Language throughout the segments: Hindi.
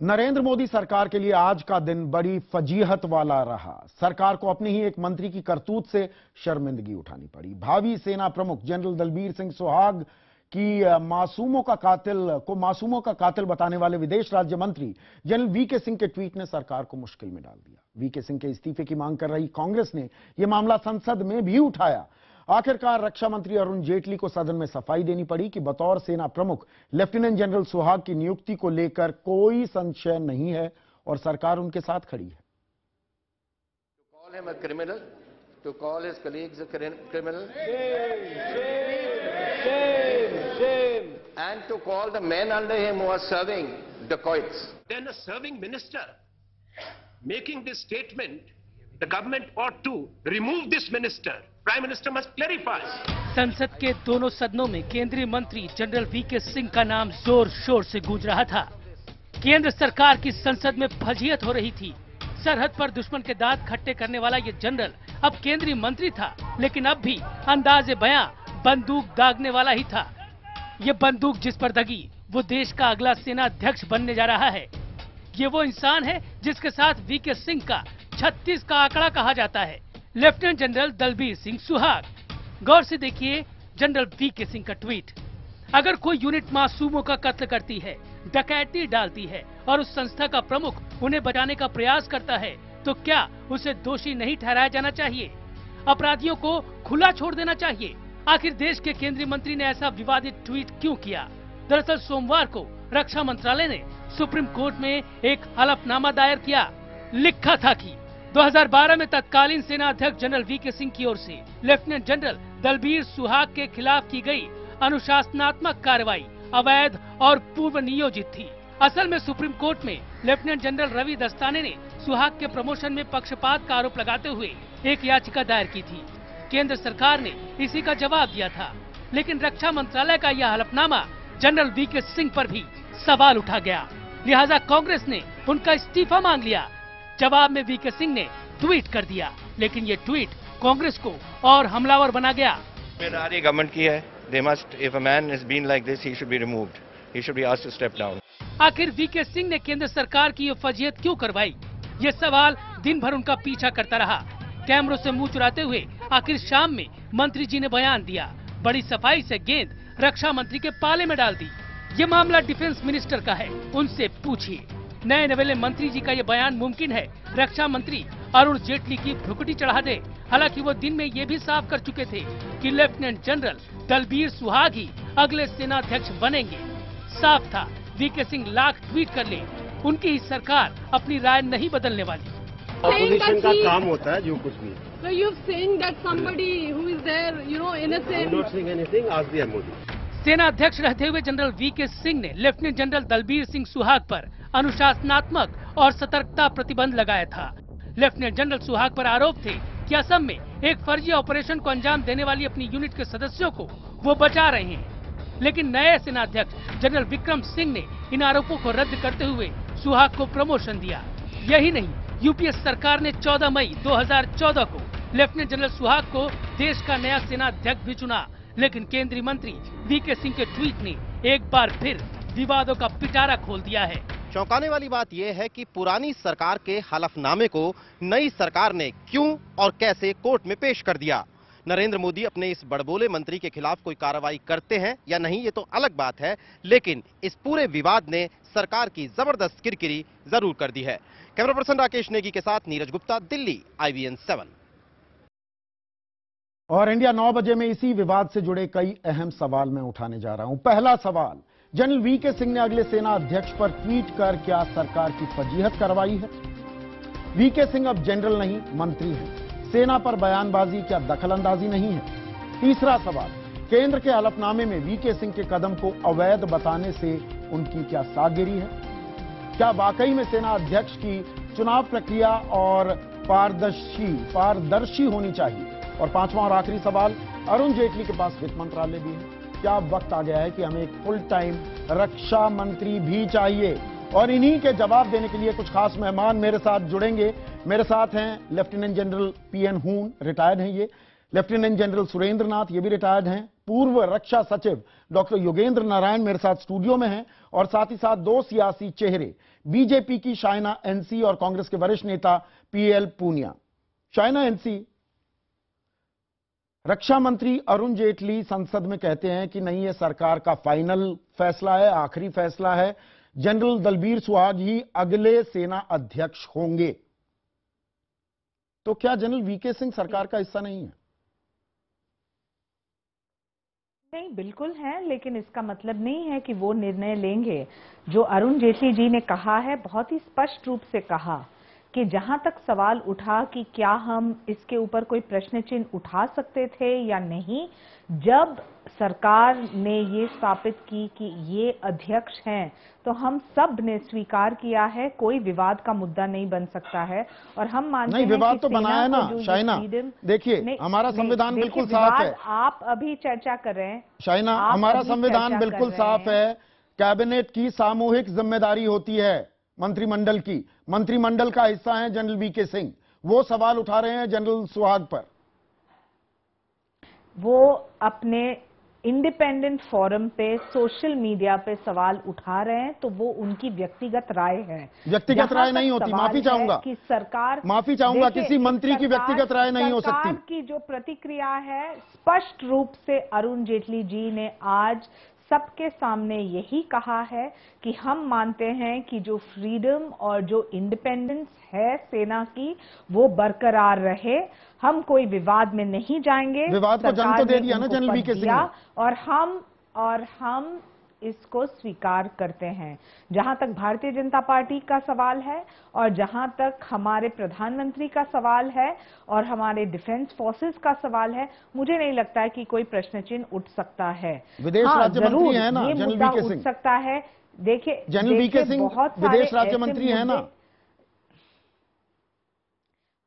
नरेंद्र मोदी सरकार के लिए आज का दिन बड़ी फजीहत वाला रहा। सरकार को अपनी ही एक मंत्री की करतूत से शर्मिंदगी उठानी पड़ी। भावी सेना प्रमुख जनरल दलबीर सिंह सुहाग की मासूमों का कातिल बताने वाले विदेश राज्य मंत्री जनरल वीके सिंह के ट्वीट ने सरकार को मुश्किल में डाल दिया। वीके सिंह के इस्तीफे की मांग कर रही कांग्रेस ने यह मामला संसद में भी उठाया। आखिरकार रक्षा मंत्री अरुण जेटली को सदन में सफाई देनी पड़ी कि बतौर सेना प्रमुख लेफ्टिनेंट जनरल सुहाग की नियुक्ति को लेकर कोई संशय नहीं है और सरकार उनके साथ खड़ी है। To call him a criminal, to call his colleagues a criminal, shame. And to call the men under him who are serving dacoits. Then a serving minister making this statement, the government ought to remove this minister. Prime Minister must clarify. संसद के दोनों सदनों में केंद्रीय मंत्री जनरल वीके सिंह का नाम जोर शोर से गूंज रहा था। केंद्र सरकार की संसद में फजीहत हो रही थी। सरहद पर दुश्मन के दांत खट्टे करने वाला ये जनरल अब केंद्रीय मंत्री था, लेकिन अब भी अंदाजे बयां बंदूक दागने वाला ही था। ये बंदूक जिस पर दगी वो देश का अगला सेना अध्यक्ष बनने जा रहा है। ये वो इंसान है जिसके साथ वीके सिंह का 36 का आंकड़ा कहा जाता है, लेफ्टिनेंट जनरल दलबीर सिंह सुहाग। गौर से देखिए जनरल वीके सिंह का ट्वीट। अगर कोई यूनिट मासूमों का कत्ल करती है, डकैती डालती है और उस संस्था का प्रमुख उन्हें बचाने का प्रयास करता है, तो क्या उसे दोषी नहीं ठहराया जाना चाहिए? अपराधियों को खुला छोड़ देना चाहिए? आखिर देश के केंद्रीय मंत्री ने ऐसा विवादित ट्वीट क्यों किया? दरअसल सोमवार को रक्षा मंत्रालय ने सुप्रीम कोर्ट में एक हलफनामा दायर किया। लिखा था कि 2012 में तत्कालीन सेना अध्यक्ष जनरल वीके सिंह की ओर से लेफ्टिनेंट जनरल दलबीर सुहाग के खिलाफ की गई अनुशासनात्मक कार्रवाई अवैध और पूर्व नियोजित थी। असल में सुप्रीम कोर्ट में लेफ्टिनेंट जनरल रवि दस्ताने ने सुहाग के प्रमोशन में पक्षपात का आरोप लगाते हुए एक याचिका दायर की थी। केंद्र सरकार ने इसी का जवाब दिया था, लेकिन रक्षा मंत्रालय का यह हलफनामा जनरल वीके सिंह पर भी सवाल उठा गया। लिहाजा कांग्रेस ने उनका इस्तीफा मांग लिया। जवाब में वीके सिंह ने ट्वीट कर दिया, लेकिन ये ट्वीट कांग्रेस को और हमलावर बना गया। जिम्मेदारी गवर्नमेंट की है। They must, if a man has been like this, he should be removed. He should be asked to step down. आखिर वीके सिंह ने केंद्र सरकार की ये फजीहत क्यों करवाई? ये सवाल दिन भर उनका पीछा करता रहा। कैमरों से मुंह चुराते हुए आखिर शाम में मंत्री जी ने बयान दिया। बड़ी सफाई से गेंद रक्षा मंत्री के पाले में डाल दी। ये मामला डिफेंस मिनिस्टर का है, उनसे पूछिए। नए नवेले मंत्री जी का ये बयान मुमकिन है रक्षा मंत्री अरुण जेटली की भ्रुकुटी चढ़ा दे। हालांकि वो दिन में ये भी साफ कर चुके थे कि लेफ्टिनेंट जनरल दलबीर सुहाग ही अगले सेनाध्यक्ष बनेंगे। साफ था वीके सिंह लाख ट्वीट कर ले, उनकी ही सरकार अपनी राय नहीं बदलने वाली। ऑपोजिशन का काम होता है जो कुछ भी। So you're saying that somebody who is there, innocent. I'm not saying anything. Ask the MOD. सेना अध्यक्ष रहते हुए जनरल वीके सिंह ने लेफ्टिनेंट जनरल दलबीर सिंह सुहाग पर अनुशासनात्मक और सतर्कता प्रतिबंध लगाया था। लेफ्टिनेंट जनरल सुहाग पर आरोप थे कि असम में एक फर्जी ऑपरेशन को अंजाम देने वाली अपनी यूनिट के सदस्यों को वो बचा रहे हैं। लेकिन नए सेनाध्यक्ष जनरल विक्रम सिंह ने इन आरोपों को रद्द करते हुए सुहाग को प्रमोशन दिया। यही नहीं, यूपीए सरकार ने 14 मई 2014 को लेफ्टिनेंट जनरल सुहाग को देश का नया सेनाध्यक्ष भी चुना। लेकिन केंद्रीय मंत्री वीके सिंह के ट्वीट ने एक बार फिर विवादों का पिटारा खोल दिया है। चौंकाने वाली बात यह है कि पुरानी सरकार के हलफनामे को नई सरकार ने क्यों और कैसे कोर्ट में पेश कर दिया। नरेंद्र मोदी अपने इस बड़बोले मंत्री के खिलाफ कोई कार्रवाई करते हैं या नहीं, ये तो अलग बात है, लेकिन इस पूरे विवाद ने सरकार की जबरदस्त किरकिरी जरूर कर दी है। कैमरा पर्सन राकेश नेगी के साथ नीरज गुप्ता, दिल्ली, IVN 7। और इंडिया 9 बजे में इसी विवाद से जुड़े कई अहम सवाल मैं उठाने जा रहा हूं। पहला सवाल, जनरल वीके सिंह ने अगले सेना अध्यक्ष पर ट्वीट कर क्या सरकार की फजीहत करवाई है? वीके सिंह अब जनरल नहीं मंत्री हैं। सेना पर बयानबाजी क्या दखलंदाजी नहीं है? तीसरा सवाल, केंद्र के हलफनामे में वीके सिंह के कदम को अवैध बताने से उनकी क्या सागिरी है? क्या वाकई में सेना अध्यक्ष की चुनाव प्रक्रिया और पारदर्शी होनी चाहिए? और पांचवा और आखिरी सवाल, अरुण जेटली के पास वित्त मंत्रालय भी है। क्या वक्त आ गया है कि हमें एक फुल टाइम रक्षा मंत्री भी चाहिए? और इन्हीं के जवाब देने के लिए कुछ खास मेहमान मेरे साथ जुड़ेंगे। मेरे साथ हैं लेफ्टिनेंट जनरल PN हून, रिटायर्ड हैं ये, लेफ्टिनेंट जनरल सुरेंद्र नाथ, ये भी रिटायर्ड हैं। पूर्व रक्षा सचिव डॉक्टर योगेंद्र नारायण मेरे साथ स्टूडियो में हैं, और साथ ही साथ दो सियासी चेहरे, बीजेपी की शाइना एनसी और कांग्रेस के वरिष्ठ नेता पीएल पूनिया। शाइना एनसी, रक्षा मंत्री अरुण जेटली संसद में कहते हैं कि नहीं, ये सरकार का फाइनल फैसला है, आखिरी फैसला है, जनरल दलबीर सुहाग ही अगले सेना अध्यक्ष होंगे। तो क्या जनरल वीके सिंह सरकार का हिस्सा नहीं है? नहीं, बिल्कुल है, लेकिन इसका मतलब नहीं है कि वो निर्णय लेंगे। जो अरुण जेटली जी ने कहा है, बहुत ही स्पष्ट रूप से कहा कि जहां तक सवाल उठा कि क्या हम इसके ऊपर कोई प्रश्न चिन्ह उठा सकते थे या नहीं, जब सरकार ने ये स्थापित की कि ये अध्यक्ष हैं, तो हम सब ने स्वीकार किया है कोई विवाद का मुद्दा नहीं बन सकता है। और हम मानते हैं विवाद कि तो बनाया ना शाइना, देखिए हमारा संविधान बिल्कुल साफ है। आप अभी चर्चा कर रहे हैं शाइना, हमारा संविधान बिल्कुल साफ है। कैबिनेट की सामूहिक जिम्मेदारी होती है मंत्रिमंडल की। मंत्रिमंडल का हिस्सा है जनरल वीके सिंह, वो सवाल उठा रहे हैं जनरल सुहाग पर। वो अपने इंडिपेंडेंट फोरम पे, सोशल मीडिया पे सवाल उठा रहे हैं, तो वो उनकी व्यक्तिगत राय है। व्यक्तिगत राय नहीं होती, माफी चाहूंगा कि सरकार, माफी चाहूंगा, किसी मंत्री की व्यक्तिगत राय नहीं हो सकती। सरकार की जो प्रतिक्रिया है, स्पष्ट रूप से अरुण जेटली जी ने आज सबके सामने यही कहा है कि हम मानते हैं कि जो फ्रीडम और जो इंडिपेंडेंस है सेना की, वो बरकरार रहे। हम कोई विवाद में नहीं जाएंगे। विवाद को जन्म तो दे दिया ना जनरल वीके सिंह ने, और हम इसको स्वीकार करते हैं। जहां तक भारतीय जनता पार्टी का सवाल है और जहां तक हमारे प्रधानमंत्री का सवाल है और हमारे डिफेंस फोर्सेस का सवाल है, मुझे नहीं लगता है कि कोई प्रश्न चिन्ह उठ सकता है। विदेश राज्य मंत्री है ना ये जनरल मुद्दा वीके उठ सिंह, सकता है। देखिए जनरल वीके सिंह विदेश राज्य मंत्री है ना।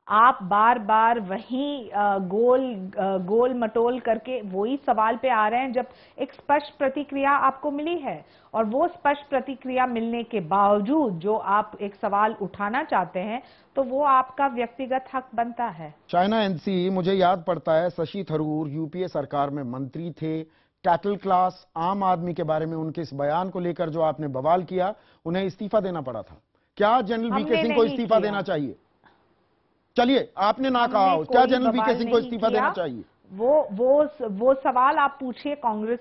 आप बार बार वही गोल मटोल करके वही सवाल पे आ रहे हैं, जब एक स्पष्ट प्रतिक्रिया आपको मिली है। और वो स्पष्ट प्रतिक्रिया मिलने के बावजूद जो आप एक सवाल उठाना चाहते हैं, तो वो आपका व्यक्तिगत हक बनता है। शाइना एनसी, मुझे याद पड़ता है शशि थरूर यूपीए सरकार में मंत्री थे। कैटल क्लास आम आदमी के बारे में उनके इस बयान को लेकर जो आपने बवाल किया, उन्हें इस्तीफा देना पड़ा था। क्या जनरल वीके सिंह को इस्तीफा देना चाहिए? चलिए, आपने ना कहा, क्या जनरल वीके सिंह को इस्तीफा देना चाहिए? वो सवाल आप पूछिए कांग्रेस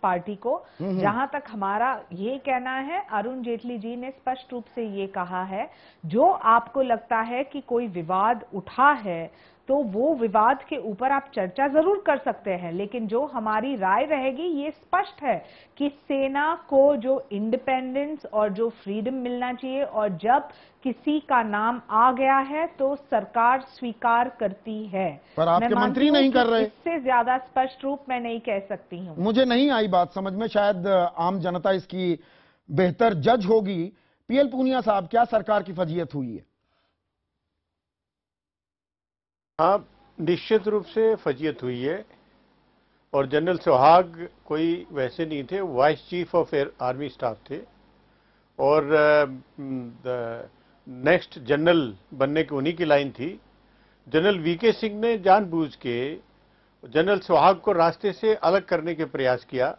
पार्टी को। जहां तक हमारा ये कहना है, अरुण जेटली जी ने स्पष्ट रूप से ये कहा है, जो आपको लगता है कि कोई विवाद उठा है, तो वो विवाद के ऊपर आप चर्चा जरूर कर सकते हैं, लेकिन जो हमारी राय रहेगी, ये स्पष्ट है कि सेना को जो इंडिपेंडेंस और जो फ्रीडम मिलना चाहिए, और जब किसी का नाम आ गया है तो सरकार स्वीकार करती है। पर आपके मंत्री नहीं कर रहे। इससे ज्यादा स्पष्ट रूप मैं नहीं कह सकती हूं। मुझे नहीं आई बात समझ में, शायद आम जनता इसकी बेहतर जज होगी। पीएल पूनिया साहब, क्या सरकार की फजीयत हुई है? हाँ, निश्चित रूप से फजीयत हुई है। और जनरल सुहाग कोई वैसे नहीं थे, vice chief of army staff थे, और नेक्स्ट जनरल बनने की उन्हीं की लाइन थी। जनरल वीके सिंह ने जानबूझ के जनरल सुहाग को रास्ते से अलग करने के प्रयास किया।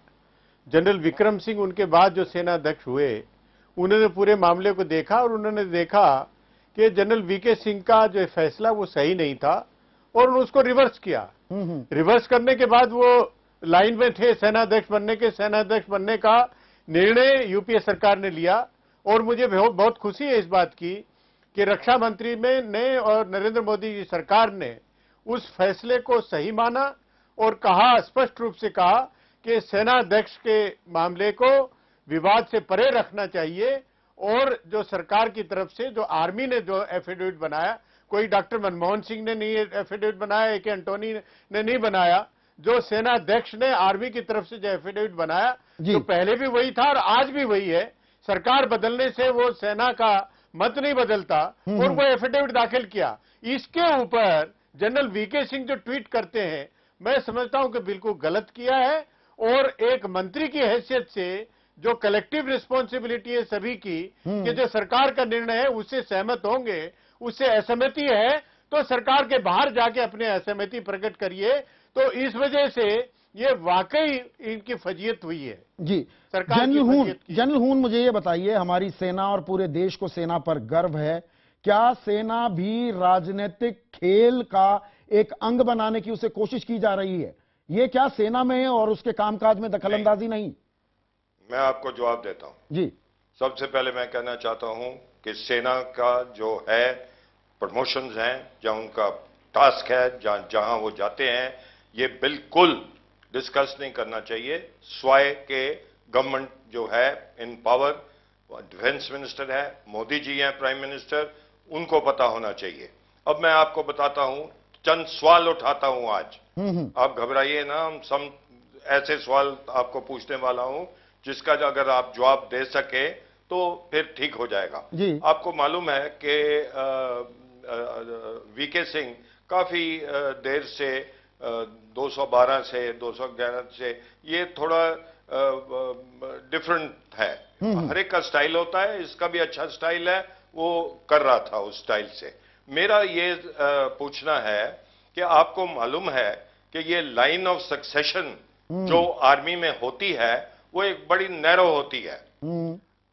जनरल विक्रम सिंह उनके बाद जो सेनाध्यक्ष हुए, उन्होंने पूरे मामले को देखा और उन्होंने देखा कि जनरल वीके सिंह का जो फैसला वो सही नहीं था, और उसको रिवर्स किया। रिवर्स करने के बाद वो लाइन में थे सेनाध्यक्ष बनने के। सेनाध्यक्ष बनने का निर्णय यूपीए सरकार ने लिया, और मुझे बहुत खुशी है इस बात की कि रक्षा मंत्री ने और नरेंद्र मोदी जी सरकार ने उस फैसले को सही माना और कहा, स्पष्ट रूप से कहा कि सेनाध्यक्ष के मामले को विवाद से परे रखना चाहिए। और जो सरकार की तरफ से जो आर्मी ने जो एफिडेविट बनाया, कोई डॉक्टर मनमोहन सिंह ने नहीं एफिडेविट बनाया, ए के एंटोनी ने नहीं बनाया, जो सेनाध्यक्ष ने आर्मी की तरफ से जो एफिडेविट बनाया, तो पहले भी वही था और आज भी वही है। सरकार बदलने से वो सेना का मत नहीं बदलता, और वो एफिडेविट दाखिल किया। इसके ऊपर जनरल वीके सिंह जो ट्वीट करते हैं, मैं समझता हूं कि बिल्कुल गलत किया है। और एक मंत्री की हैसियत से जो कलेक्टिव रिस्पॉन्सिबिलिटी है सभी की, कि जो सरकार का निर्णय है उससे सहमत होंगे, उससे असहमति है तो सरकार के बाहर जाके अपने असहमति प्रकट करिए। तो इस वजह से ये वाकई इनकी फजीयत हुई है जी। सरकार जनरल हून मुझे ये बताइए, हमारी सेना और पूरे देश को सेना पर गर्व है, क्या सेना भी राजनीतिक खेल का एक अंग बनाने की उसे कोशिश की जा रही है? ये क्या सेना में और उसके कामकाज में दखलंदाजी नहीं? मैं आपको जवाब देता हूं जी। सबसे पहले मैं कहना चाहता हूं कि सेना का जो है प्रमोशंस हैं, जहां उनका टास्क है, जहां वो जाते हैं, ये बिल्कुल डिस्कस नहीं करना चाहिए। स्वाय के गवर्नमेंट जो है इन पावर, डिफेंस मिनिस्टर है, मोदी जी हैं प्राइम मिनिस्टर, उनको पता होना चाहिए। अब मैं आपको बताता हूं, चंद सवाल उठाता हूं आज। आप घबराइए ना, हम सब ऐसे सवाल आपको पूछने वाला हूं जिसका अगर आप जवाब दे सके तो फिर ठीक हो जाएगा। आपको मालूम है कि वीके सिंह काफी देर से 212 से 211 से ये थोड़ा डिफरेंट है। हर एक का स्टाइल होता है, इसका भी अच्छा स्टाइल है, वो कर रहा था उस स्टाइल से। मेरा ये पूछना है कि आपको मालूम है कि ये लाइन ऑफ सक्सेशन जो आर्मी में होती है वो एक बड़ी नैरो होती है।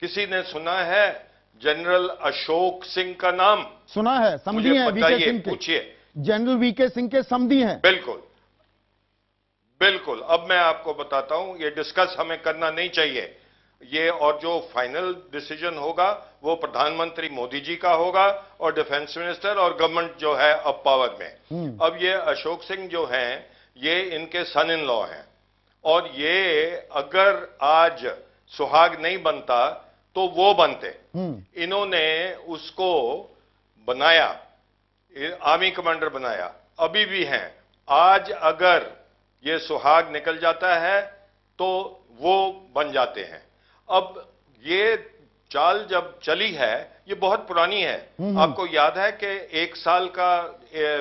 किसी ने सुना है जनरल अशोक सिंह का नाम? सुना है, समझी है वीके सिंह के। पूछिए। जनरल वीके सिंह के समधी हैं। बिल्कुल बिल्कुल। अब मैं आपको बताता हूं, ये डिस्कस हमें करना नहीं चाहिए ये, और जो फाइनल डिसीजन होगा वो प्रधानमंत्री मोदी जी का होगा और डिफेंस मिनिस्टर और गवर्नमेंट जो है अब पावर में। अब ये अशोक सिंह जो हैं ये इनके सन इन लॉ हैं, और ये अगर आज सुहाग नहीं बनता तो वो बनते। इन्होंने उसको बनाया, आर्मी कमांडर बनाया, अभी भी हैं। आज अगर ये सुहाग निकल जाता है तो वो बन जाते हैं। अब ये चाल जब चली है ये बहुत पुरानी है। आपको याद है कि 1 साल का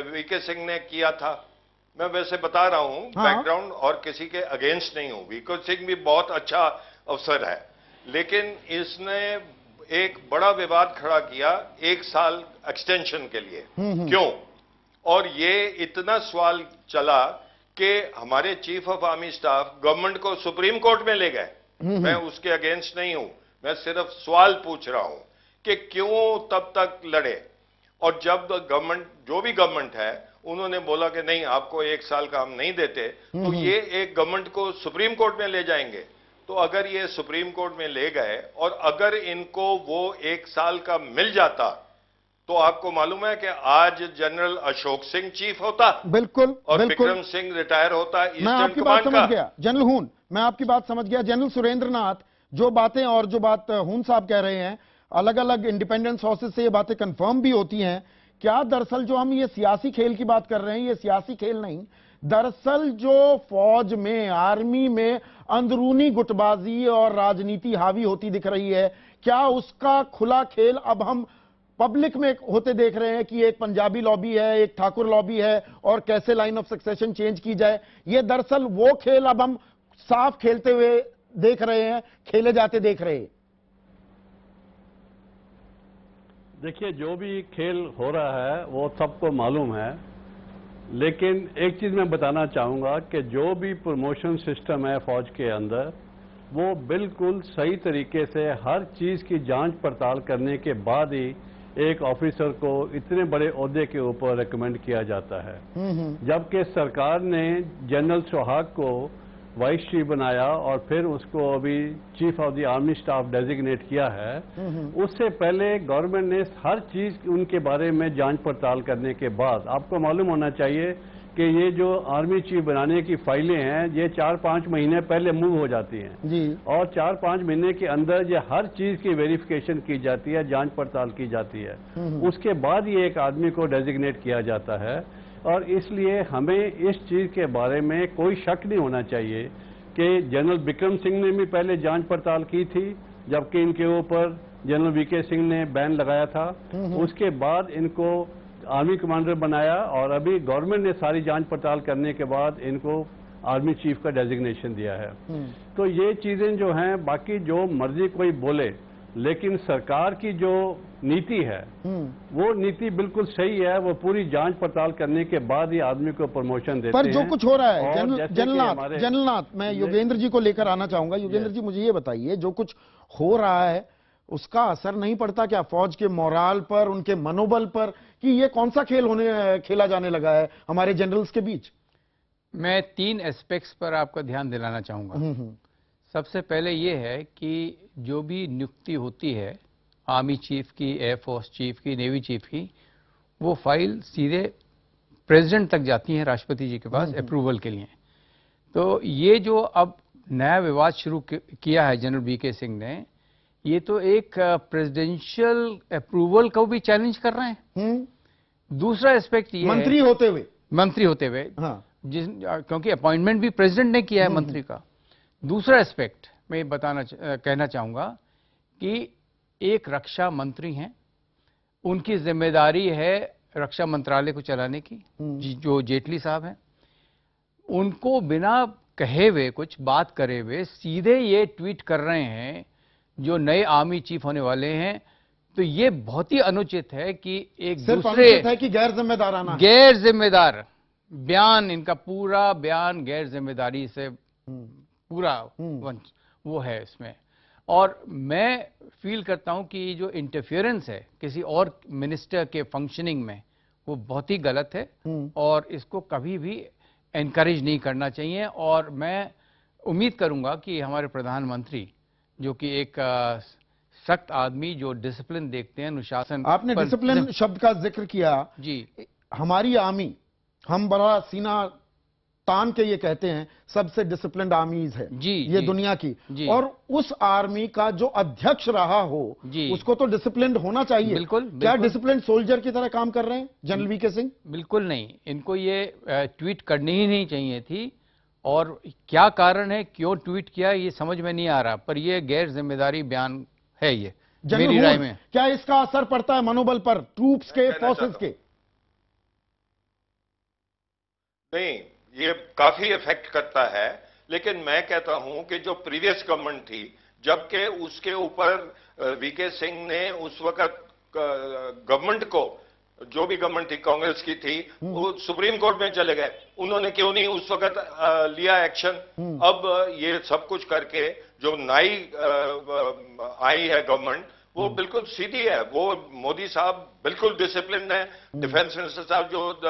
वीके सिंह ने किया था। मैं वैसे बता रहा हूं बैकग्राउंड, और किसी के अगेंस्ट नहीं हूं। वीके सिंह भी बहुत अच्छा अफसर है, लेकिन इसने एक बड़ा विवाद खड़ा किया 1 साल एक्सटेंशन के लिए। क्यों? और ये इतना सवाल चला कि हमारे chief of army staff government को सुप्रीम कोर्ट में ले गए। मैं उसके अगेंस्ट नहीं हूं, मैं सिर्फ सवाल पूछ रहा हूं कि क्यों तब तक लड़े। और जब गवर्नमेंट, जो भी गवर्नमेंट है, उन्होंने बोला कि नहीं आपको 1 साल का हम नहीं देते, तो ये एक गवर्नमेंट को सुप्रीम कोर्ट में ले जाएंगे। तो अगर ये सुप्रीम कोर्ट में ले गए और अगर इनको वो 1 साल का मिल जाता तो आपको मालूम है कि आज जनरल अशोक सिंह चीफ होता। बिल्कुल। और विक्रम सिंह रिटायर होता मैं आपकी बात समझ गया जनरल हून, मैं आपकी बात समझ गया। जनरल सुरेंद्र नाथ, जो बातें और जो बात हून साहब कह रहे हैं, अलग अलग इंडिपेंडेंस सोर्सेज से ये बातें कंफर्म भी होती हैं। क्या दरअसल जो हम ये सियासी खेल की बात कर रहे हैं, ये सियासी खेल नहीं, दरअसल जो फौज में, आर्मी में अंदरूनी गुटबाजी और राजनीति हावी होती दिख रही है, क्या उसका खुला खेल अब हम पब्लिक में होते देख रहे हैं कि एक पंजाबी लॉबी है, एक ठाकुर लॉबी है, और कैसे लाइन ऑफ सक्सेशन चेंज की जाए? ये दरअसल वो खेल अब हम साफ खेलते हुए देख रहे हैं, खेले जाते देख रहे हैं। देखिए, जो भी खेल हो रहा है वो सबको मालूम है, लेकिन एक चीज मैं बताना चाहूंगा कि जो भी प्रमोशन सिस्टम है फौज के अंदर, वो बिल्कुल सही तरीके से हर चीज की जांच पड़ताल करने के बाद ही एक ऑफिसर को इतने बड़े ओहदे के ऊपर रिकमेंड किया जाता है। जबकि सरकार ने जनरल सुहाग को वाइस चीफ बनाया और फिर उसको अभी chief of the army staff designate किया है, उससे पहले गवर्नमेंट ने हर चीज उनके बारे में जांच पड़ताल करने के बाद, आपको मालूम होना चाहिए कि ये जो आर्मी चीफ बनाने की फाइलें हैं ये 4-5 महीने पहले मूव हो जाती हैं जी। और 4-5 महीने के अंदर ये हर चीज की वेरिफिकेशन की जाती है, जांच पड़ताल की जाती है। उसके बाद ये एक आदमी को डेजिग्नेट किया जाता है। और इसलिए हमें इस चीज के बारे में कोई शक नहीं होना चाहिए कि जनरल विक्रम सिंह ने भी पहले जांच पड़ताल की थी, जबकि इनके ऊपर जनरल वीके सिंह ने बैन लगाया था। उसके बाद इनको आर्मी कमांडर बनाया और अभी गवर्नमेंट ने सारी जांच पड़ताल करने के बाद इनको आर्मी चीफ का डेजिग्नेशन दिया है। तो ये चीजें जो हैं, बाकी जो मर्जी कोई बोले, लेकिन सरकार की जो नीति है वो नीति बिल्कुल सही है। वो पूरी जांच पड़ताल करने के बाद ही आदमी को प्रमोशन देते हैं। पर जो कुछ हो रहा है, और जनरलनाथ, मैं योगेंद्र जी को लेकर आना चाहूंगा। योगेंद्र जी, मुझे ये बताइए, जो कुछ हो रहा है उसका असर नहीं पड़ता क्या फौज के मोराल पर, उनके मनोबल पर, कि ये कौन सा खेल खेला जाने लगा है हमारे जनरल्स के बीच? मैं 3 एस्पेक्ट्स पर आपका ध्यान दिलाना चाहूंगा। सबसे पहले ये है कि जो भी नियुक्ति होती है आर्मी चीफ की, एयरफोर्स चीफ की, नेवी चीफ की, वो फाइल सीधे प्रेसिडेंट तक जाती है, राष्ट्रपति जी के पास अप्रूवल के लिए। तो ये जो अब नया विवाद शुरू किया है जनरल वीके सिंह ने, ये तो एक प्रेसिडेंशियल अप्रूवल को भी चैलेंज कर रहे हैं। दूसरा एस्पेक्ट ये मंत्री होते हुए हाँ, क्योंकि अपॉइंटमेंट भी प्रेसिडेंट ने किया है मंत्री का। दूसरा एस्पेक्ट मैं कहना चाहूंगा कि एक रक्षा मंत्री हैं, उनकी जिम्मेदारी है रक्षा मंत्रालय को चलाने की, जो जेटली साहब हैं। उनको बिना कहे हुए, कुछ बात करे हुए, सीधे ये ट्वीट कर रहे हैं जो नए आर्मी चीफ होने वाले हैं। तो ये बहुत ही अनुचित है कि एक दूसरे है कि गैर जिम्मेदार बयान, इनका पूरा बयान गैर जिम्मेदारी से पूरा वो है इसमें। और मैं फील करता हूं कि जो इंटरफियरेंस है किसी और मिनिस्टर के फंक्शनिंग में, वो बहुत ही गलत है और इसको कभी भी एनकरेज नहीं करना चाहिए। और मैं उम्मीद करूंगा कि हमारे प्रधानमंत्री, जो कि एक सख्त आदमी, जो डिसिप्लिन देखते हैं, अनुशासन। आपने डिसिप्लिन शब्द का जिक्र किया जी। हमारी आर्मी, हम बड़ा सीना तान के ये कहते हैं सबसे डिसिप्लिन्ड आर्मीज है ये दुनिया की, और उस आर्मी का जो अध्यक्ष रहा हो उसको तो डिसिप्लिन्ड होना चाहिए। बिल्कुल। क्या डिसिप्लिन्ड सोल्जर की तरह काम कर रहे हैं जनरल वीके सिंह? बिल्कुल नहीं, इनको ये ट्वीट करनी ही नहीं चाहिए थी। और क्या कारण है, क्यों ट्वीट किया, ये समझ में नहीं आ रहा, पर ये गैर जिम्मेदारी बयान है ये मेरी राय में। क्या इसका असर पड़ता है मनोबल पर, ट्रूप्स के, फोर्सेस के? नहीं, ये काफी इफेक्ट करता है, लेकिन मैं कहता हूं कि जो प्रीवियस गवर्नमेंट थी, जबकि उसके ऊपर वीके सिंह ने उस वक्त गवर्नमेंट को, जो भी गवर्नमेंट थी कांग्रेस की थी, वो सुप्रीम कोर्ट में चले गए। उन्होंने क्यों नहीं उस वक्त लिया एक्शन? अब ये सब कुछ करके जो नई आई है गवर्नमेंट, वो बिल्कुल सीधी है। वो मोदी साहब बिल्कुल डिसिप्लिन है। डिफेंस मिनिस्टर साहब जो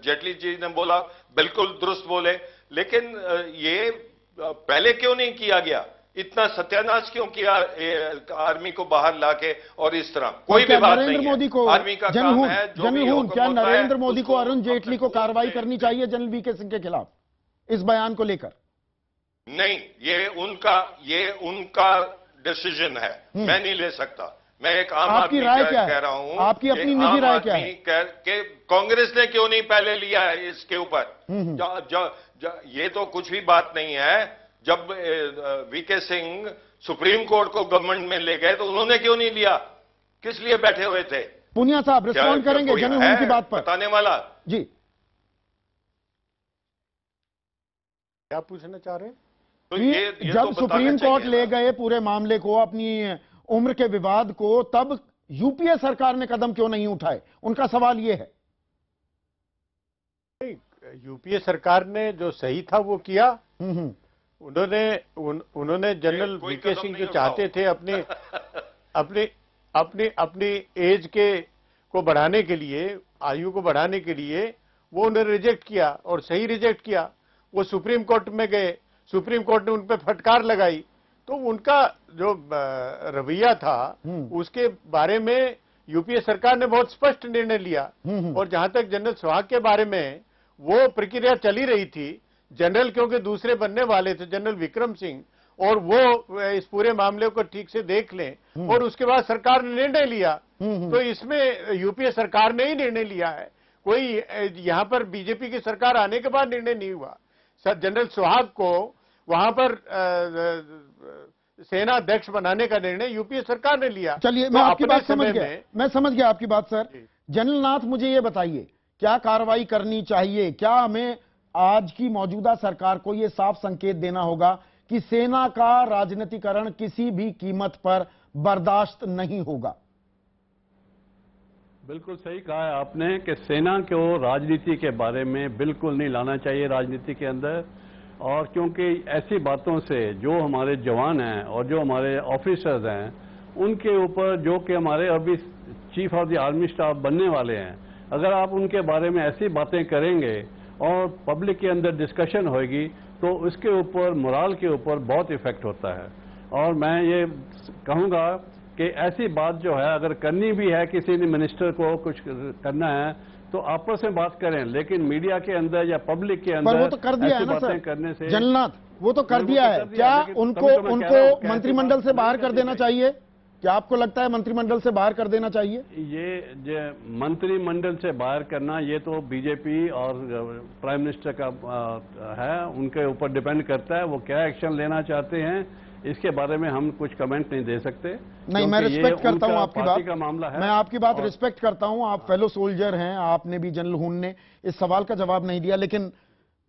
जेटली जी ने बोला बिल्कुल दुरुस्त बोले, लेकिन ये पहले क्यों नहीं किया गया? इतना सत्यानाश क्यों किया आर्मी को बाहर लाके? और इस तरह कोई भी बात नहीं है। आर्मी का काम है जो भी हो। क्या नरेंद्र मोदी को, अरुण जेटली को कार्रवाई करनी चाहिए जनरल वीके सिंह के खिलाफ इस बयान को लेकर? नहीं, ये उनका डिसीजन है, मैं नहीं ले सकता। मैं एक आम आदमी कह रहा हूं, आपकी अपनी निजी राय क्या है? कांग्रेस ने क्यों नहीं पहले लिया है इसके ऊपर? ये तो कुछ भी बात नहीं है। जब वीके सिंह सुप्रीम कोर्ट को गवर्नमेंट में ले गए तो उन्होंने क्यों नहीं लिया? किस लिए बैठे हुए थे? पुनिया साहब रिस्पॉन्ड करेंगे जनरल की बात पर? बताने वाला जी, क्या पूछना चाह रहे हैं? तो ये जब तो सुप्रीम कोर्ट ले गए पूरे मामले को, अपनी उम्र के विवाद को, तब यूपीए सरकार ने कदम क्यों नहीं उठाए? उनका सवाल यह है। यूपीए सरकार ने जो सही था वो किया। उन्होंने जनरल वीके सिंह जो चाहते थे अपनी एज को बढ़ाने के लिए, आयु को बढ़ाने के लिए, वो उन्होंने रिजेक्ट किया और सही रिजेक्ट किया। वो सुप्रीम कोर्ट में गए, सुप्रीम कोर्ट ने उन पर फटकार लगाई। तो उनका जो रवैया था उसके बारे में यूपीए सरकार ने बहुत स्पष्ट निर्णय लिया। और जहां तक जनरल सुहाग के बारे में वो प्रक्रिया चली रही थी, जनरल क्योंकि दूसरे बनने वाले थे जनरल विक्रम सिंह, और वो इस पूरे मामले को ठीक से देख लें और उसके बाद सरकार ने निर्णय लिया। तो इसमें यूपीए सरकार ने ही निर्णय लिया है, कोई यहां पर बीजेपी की सरकार आने के बाद निर्णय नहीं हुआ। जनरल सुहाग को वहां पर सेना अध्यक्ष बनाने का निर्णय यूपीए सरकार ने लिया। चलिए, मैं आपकी बात समझ गया, मैं समझ गया आपकी बात सर। जनरल नाथ, मुझे ये बताइए, क्या कार्रवाई करनी चाहिए? क्या हमें आज की मौजूदा सरकार को यह साफ संकेत देना होगा कि सेना का राजनीतिकरण किसी भी कीमत पर बर्दाश्त नहीं होगा। बिल्कुल सही कहा है आपने कि सेना को राजनीति के बारे में बिल्कुल नहीं लाना चाहिए राजनीति के अंदर, और क्योंकि ऐसी बातों से जो हमारे जवान हैं और जो हमारे ऑफिसर्स हैं उनके ऊपर, जो कि हमारे अभी chief of the army staff बनने वाले हैं, अगर आप उनके बारे में ऐसी बातें करेंगे और पब्लिक के अंदर डिस्कशन होगी तो उसके ऊपर, मोरल के ऊपर बहुत इफेक्ट होता है। और मैं ये कहूँगा कि ऐसी बात जो है अगर करनी भी है, किसी ने मिनिस्टर को कुछ करना है तो आपस में बात करें, लेकिन मीडिया के अंदर या पब्लिक के अंदर पर वो तो कर दिया है ना सर, करने से जननाथ, वो तो कर दिया है। क्या उनको मंत्रिमंडल से बाहर कर देना चाहिए? क्या आपको लगता है मंत्रिमंडल से बाहर कर देना चाहिए? ये मंत्रिमंडल से बाहर करना ये तो बीजेपी और प्राइम मिनिस्टर का है, उनके ऊपर डिपेंड करता है वो क्या एक्शन लेना चाहते हैं। इसके बारे में हम कुछ कमेंट नहीं दे सकते। नहीं, मैं रिस्पेक्ट करता हूं आपकी बात का मामला है। मैं आपकी बात रिस्पेक्ट करता हूं, आप फेलो सोल्जर हैं, आपने भी, जनरल हून ने इस सवाल का जवाब नहीं दिया, लेकिन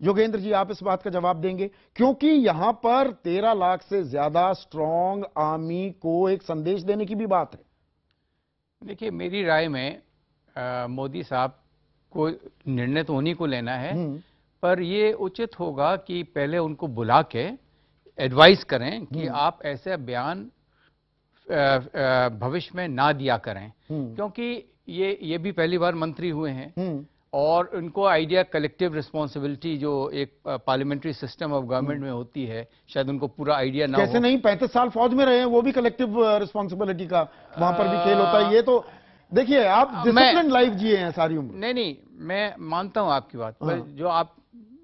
योगेंद्र जी आप इस बात का जवाब देंगे? क्योंकि यहां पर 13 लाख से ज्यादा स्ट्रांग आर्मी को एक संदेश देने की भी बात है। देखिए, मेरी राय में मोदी साहब को निर्णय तो उन्हीं को लेना है, पर ये उचित होगा कि पहले उनको बुला के एडवाइस करें कि आप ऐसे बयान भविष्य में ना दिया करें, क्योंकि ये भी पहली बार मंत्री हुए हैं और उनको आइडिया कलेक्टिव रिस्पॉन्सिबिलिटी जो एक पार्लियामेंट्री सिस्टम ऑफ गवर्नमेंट में होती है, शायद उनको पूरा आइडिया ना हो। कैसे नहीं, 35 साल फौज में रहे हैं, वो भी कलेक्टिव रिस्पॉन्सिबिलिटी का वहां पर भी खेल होता है। ये तो देखिए, आप डिसिप्लिन लाइफ जिए हैं सारी उम्र। नहीं, मैं मानता हूं आपकी बात, पर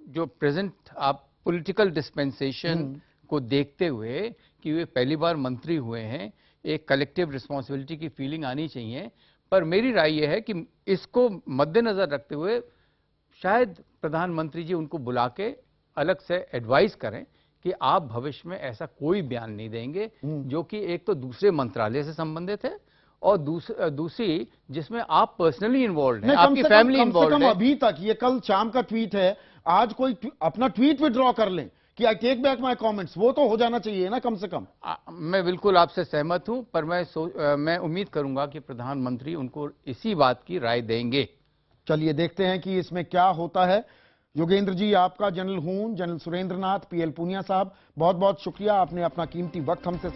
जो प्रेजेंट आप पॉलिटिकल डिस्पेंसेशन को देखते हुए कि वे पहली बार मंत्री हुए हैं, एक कलेक्टिव रिस्पॉन्सिबिलिटी की फीलिंग आनी चाहिए। पर मेरी राय यह है कि इसको मद्देनजर रखते हुए शायद प्रधानमंत्री जी उनको बुला के अलग से एडवाइस करें कि आप भविष्य में ऐसा कोई बयान नहीं देंगे जो कि एक तो दूसरे मंत्रालय से संबंधित है और दूसरी जिसमें आप पर्सनली इन्वॉल्व हैं, आपकी फैमिली इन्वॉल्व है। अभी तक ये कल शाम का ट्वीट है, आज कोई अपना ट्वीट विड्रॉ कर लें कि I take back my comments, वो तो हो जाना चाहिए ना कम से कम। मैं बिल्कुल आपसे सहमत हूं, पर मैं उम्मीद करूंगा कि प्रधानमंत्री उनको इसी बात की राय देंगे। चलिए देखते हैं कि इसमें क्या होता है। योगेंद्र जी, आपका, जनरल हून, जनरल सुरेंद्र नाथ, पीएल पूनिया साहब, बहुत बहुत शुक्रिया, आपने अपना कीमती वक्त हमसे